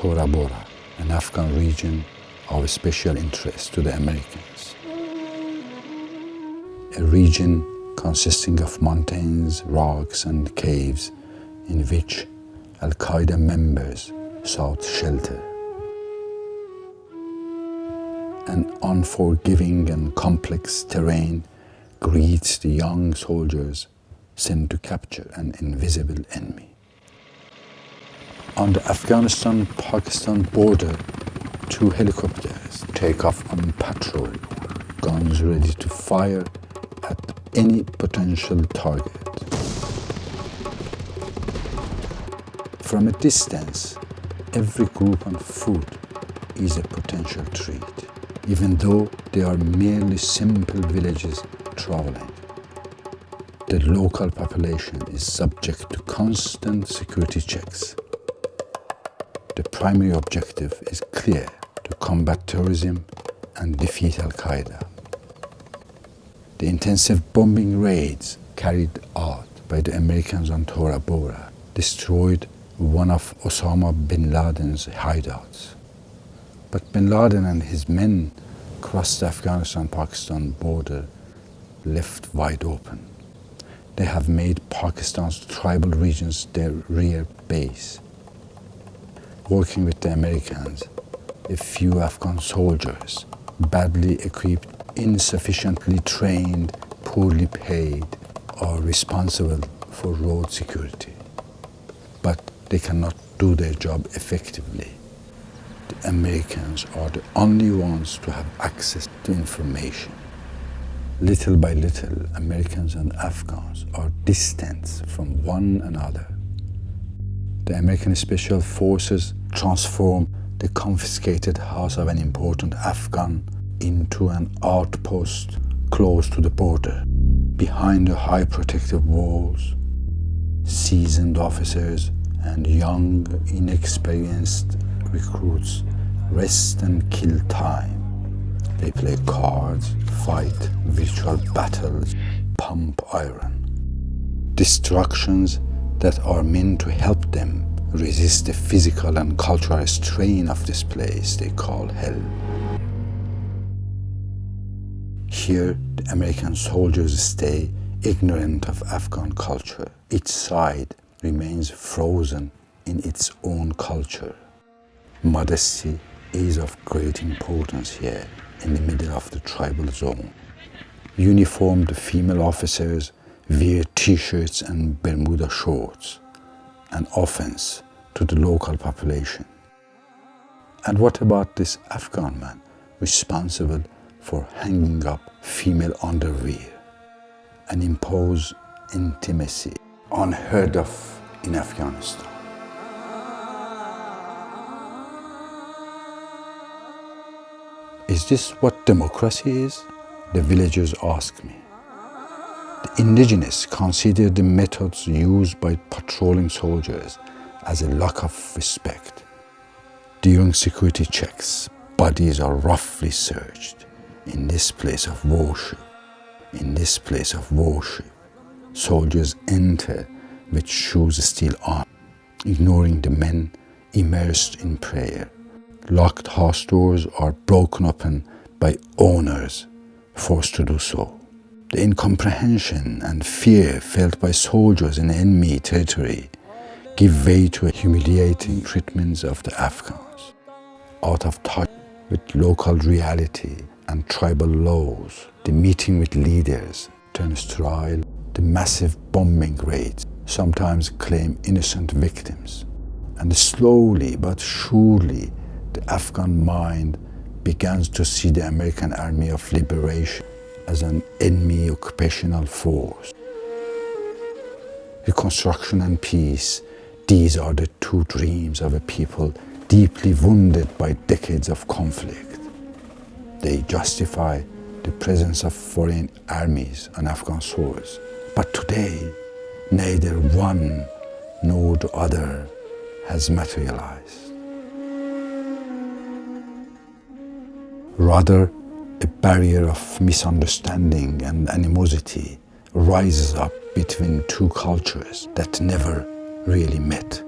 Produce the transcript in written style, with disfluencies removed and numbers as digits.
Tora Bora, an Afghan region of special interest to the Americans. A region consisting of mountains, rocks and caves in which Al-Qaeda members sought shelter. An unforgiving and complex terrain greets the young soldiers sent to capture an invisible enemy. On the Afghanistan-Pakistan border, 2 helicopters take off on patrol, guns ready to fire at any potential target. From a distance, every group on foot is a potential treat, even though they are merely simple villages traveling. The local population is subject to constant security checks. The primary objective is clear: to combat terrorism and defeat Al-Qaeda. The intensive bombing raids carried out by the Americans on Tora Bora destroyed one of Osama bin Laden's hideouts. But bin Laden and his men crossed the Afghanistan-Pakistan border left wide open. They have made Pakistan's tribal regions their rear base. Working with the Americans, a few Afghan soldiers, badly equipped, insufficiently trained, poorly paid, are responsible for road security. But they cannot do their job effectively. The Americans are the only ones to have access to information. Little by little, Americans and Afghans are distanced from one another. The American Special Forces transform the confiscated house of an important Afghan into an outpost close to the border. Behind the high protective walls, seasoned officers and young, inexperienced recruits rest and kill time. They play cards, fight virtual battles, pump iron. Distractions that are meant to help them resist the physical and cultural strain of this place they call hell. Here, the American soldiers stay ignorant of Afghan culture. Each side remains frozen in its own culture. Modesty is of great importance here in the middle of the tribal zone. Uniformed female officers wear t-shirts and Bermuda shorts, an offense to the local population. And what about this Afghan man responsible for hanging up female underwear and impose intimacy unheard of in Afghanistan? Is this what democracy is? The villagers ask me. The indigenous consider the methods used by patrolling soldiers as a lack of respect. During security checks, bodies are roughly searched. In this place of worship, soldiers enter with shoes still on, ignoring the men immersed in prayer. Locked house doors are broken open by owners forced to do so. The incomprehension and fear felt by soldiers in enemy territory give way to humiliating treatments of the Afghans. Out of touch with local reality and tribal laws, the meeting with leaders turns sterile. The massive bombing raids sometimes claim innocent victims. And slowly but surely, the Afghan mind begins to see the American Army of Liberation as an enemy occupational force. Reconstruction and peace, these are the two dreams of a people deeply wounded by decades of conflict. They justify the presence of foreign armies on Afghan soils. But today, neither one nor the other has materialized. Rather, a barrier of misunderstanding and animosity rises up between two cultures that never really met.